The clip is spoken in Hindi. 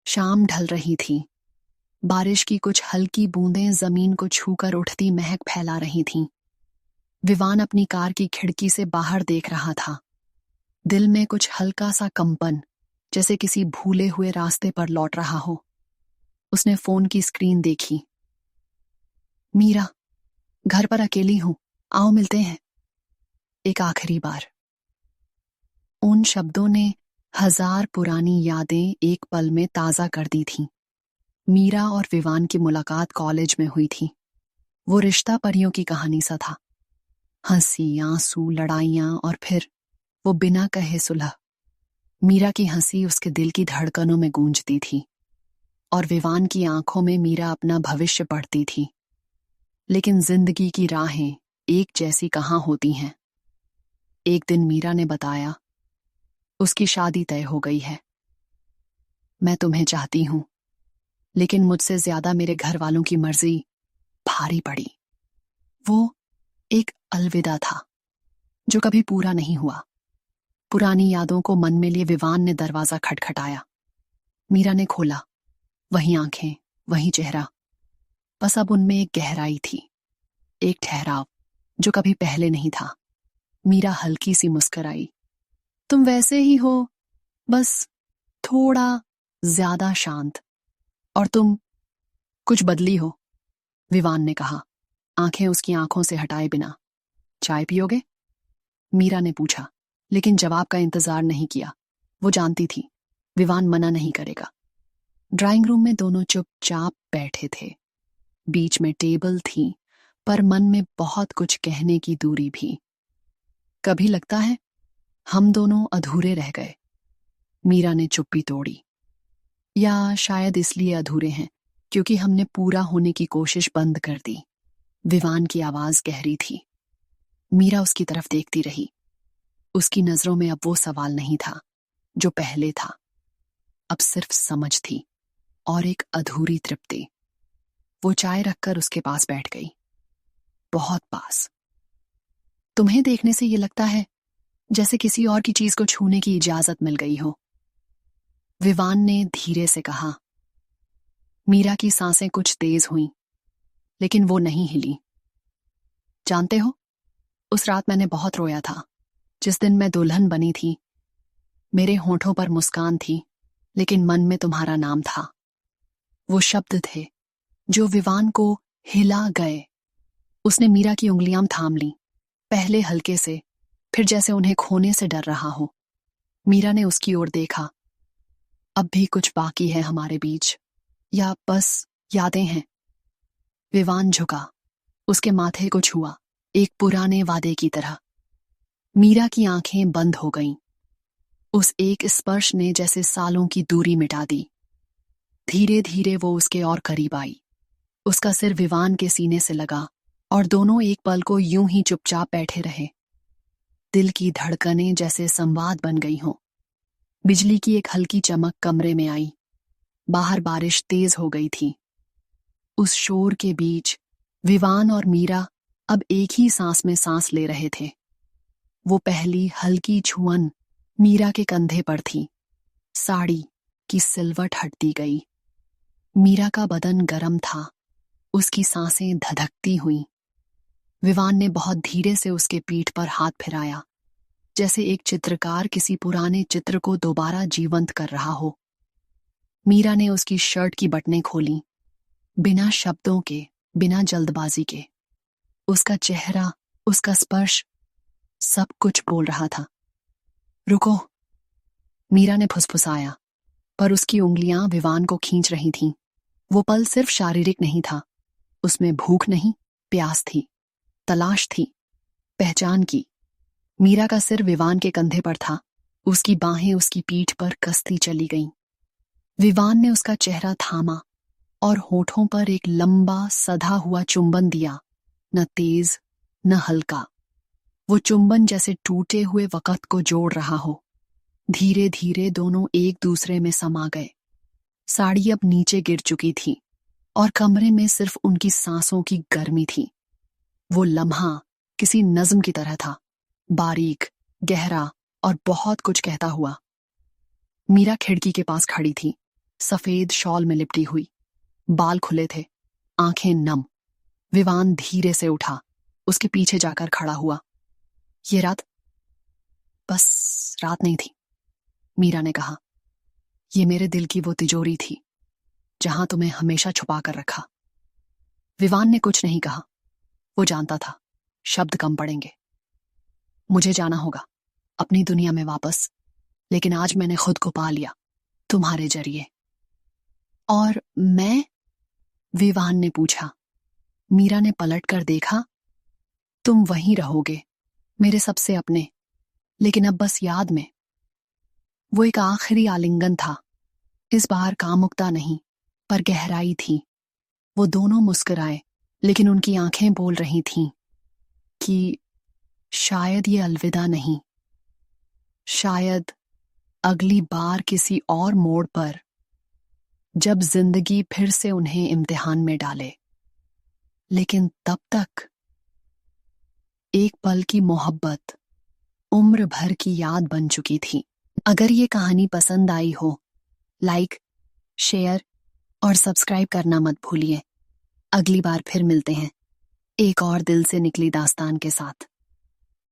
शाम ढल रही थी। बारिश की कुछ हल्की बूंदें जमीन को छूकर उठती महक फैला रही थीं। विवान अपनी कार की खिड़की से बाहर देख रहा था। दिल में कुछ हल्का सा कंपन, जैसे किसी भूले हुए रास्ते पर लौट रहा हो। उसने फोन की स्क्रीन देखी। मीरा, घर पर अकेली हूं, आओ मिलते हैं, एक आखिरी बार। उन शब्दों ने हजार पुरानी यादें एक पल में ताजा कर दी थीं। मीरा और विवान की मुलाकात कॉलेज में हुई थी। वो रिश्ता परियों की कहानी सा था। हंसी, आंसू, लड़ाइयां और फिर वो बिना कहे सुलह। मीरा की हंसी उसके दिल की धड़कनों में गूंजती थी और विवान की आंखों में मीरा अपना भविष्य पढ़ती थी। लेकिन जिंदगी की राहें एक जैसी कहां होती हैं। एक दिन मीरा ने बताया, उसकी शादी तय हो गई है। मैं तुम्हें चाहती हूं, लेकिन मुझसे ज्यादा मेरे घर वालों की मर्जी भारी पड़ी। वो एक अलविदा था जो कभी पूरा नहीं हुआ। पुरानी यादों को मन में लिए विवान ने दरवाजा खटखटाया। मीरा ने खोला। वही आंखें, वही चेहरा, बस अब उनमें एक गहराई थी, एक ठहराव जो कभी पहले नहीं था। मीरा हल्की सी मुस्कुराई। तुम वैसे ही हो, बस थोड़ा ज्यादा शांत। और तुम कुछ बदली हो, विवान ने कहा, आंखें उसकी आंखों से हटाए बिना। चाय पियोगे? मीरा ने पूछा, लेकिन जवाब का इंतजार नहीं किया। वो जानती थी विवान मना नहीं करेगा। ड्राइंग रूम में दोनों चुपचाप बैठे थे। बीच में टेबल थी, पर मन में बहुत कुछ कहने की दूरी भी। कभी लगता है हम दोनों अधूरे रह गए। मीरा ने चुप्पी तोड़ी। या शायद इसलिए अधूरे हैं क्योंकि हमने पूरा होने की कोशिश बंद कर दी। विवान की आवाज गहरी थी। मीरा उसकी तरफ देखती रही। उसकी नजरों में अब वो सवाल नहीं था जो पहले था। अब सिर्फ समझ थी और एक अधूरी तृप्ति। वो चाय रखकर उसके पास बैठ गई, बहुत पास। तुम्हें देखने से ये लगता है जैसे किसी और की चीज को छूने की इजाजत मिल गई हो, विवान ने धीरे से कहा। मीरा की सांसें कुछ तेज हुईं, लेकिन वो नहीं हिली। जानते हो, उस रात मैंने बहुत रोया था, जिस दिन मैं दुल्हन बनी थी। मेरे होठों पर मुस्कान थी, लेकिन मन में तुम्हारा नाम था। वो शब्द थे जो विवान को हिला गए। उसने मीरा की उंगलियां थाम ली, पहले हल्के से, फिर जैसे उन्हें खोने से डर रहा हो। मीरा ने उसकी ओर देखा। अब भी कुछ बाकी है हमारे बीच, या बस यादें हैं? विवान झुका, उसके माथे को छुआ, एक पुराने वादे की तरह। मीरा की आंखें बंद हो गईं। उस एक स्पर्श ने जैसे सालों की दूरी मिटा दी। धीरे धीरे वो उसके और करीब आई। उसका सिर विवान के सीने से लगा और दोनों एक पल को यूं ही चुपचाप बैठे रहे। दिल की धड़कनें जैसे संवाद बन गई हों। बिजली की एक हल्की चमक कमरे में आई। बाहर बारिश तेज हो गई थी। उस शोर के बीच विवान और मीरा अब एक ही सांस में सांस ले रहे थे। वो पहली हल्की छुअन मीरा के कंधे पर थी। साड़ी की सिलवट हटती गई। मीरा का बदन गर्म था, उसकी सांसें धधकती हुईं। विवान ने बहुत धीरे से उसके पीठ पर हाथ फिराया, जैसे एक चित्रकार किसी पुराने चित्र को दोबारा जीवंत कर रहा हो। मीरा ने उसकी शर्ट की बटनें खोलीं, बिना शब्दों के, बिना जल्दबाजी के। उसका चेहरा, उसका स्पर्श, सब कुछ बोल रहा था। रुको, मीरा ने फुसफुसाया, पर उसकी उंगलियां विवान को खींच रही थीं। वो पल सिर्फ शारीरिक नहीं था, उसमें भूख नहीं, प्यास थी, तलाश थी, पहचान की। मीरा का सिर विवान के कंधे पर था, उसकी बाहें उसकी पीठ पर कसती चली गईं। विवान ने उसका चेहरा थामा और होठों पर एक लंबा सधा हुआ चुंबन दिया, न तेज न हल्का। वो चुंबन जैसे टूटे हुए वक़्त को जोड़ रहा हो। धीरे धीरे दोनों एक दूसरे में समा गए। साड़ी अब नीचे गिर चुकी थी और कमरे में सिर्फ उनकी सांसों की गर्मी थी। वो लम्हा किसी नज्म की तरह था, बारीक, गहरा और बहुत कुछ कहता हुआ। मीरा खिड़की के पास खड़ी थी, सफेद शॉल में लिपटी हुई, बाल खुले थे, आंखें नम। विवान धीरे से उठा, उसके पीछे जाकर खड़ा हुआ। ये रात? बस रात नहीं थी, मीरा ने कहा। ये मेरे दिल की वो तिजोरी थी जहां तुम्हें हमेशा छुपा कर रखा। विवान ने कुछ नहीं कहा। वो जानता था शब्द कम पड़ेंगे। मुझे जाना होगा अपनी दुनिया में वापस, लेकिन आज मैंने खुद को पा लिया तुम्हारे जरिए। और मैं? विवान ने पूछा। मीरा ने पलट कर देखा। तुम वहीं रहोगे, मेरे सबसे अपने, लेकिन अब बस याद में। वो एक आखिरी आलिंगन था। इस बार कामुकता नहीं, पर गहराई थी। वो दोनों मुस्कुराए, लेकिन उनकी आंखें बोल रही थीं कि शायद ये अलविदा नहीं, शायद अगली बार किसी और मोड़ पर, जब जिंदगी फिर से उन्हें इम्तिहान में डाले। लेकिन तब तक एक पल की मोहब्बत उम्र भर की याद बन चुकी थी। अगर ये कहानी पसंद आई हो, लाइक, शेयर और सब्सक्राइब करना मत भूलिए। अगली बार फिर मिलते हैं एक और दिल से निकली दास्तान के साथ।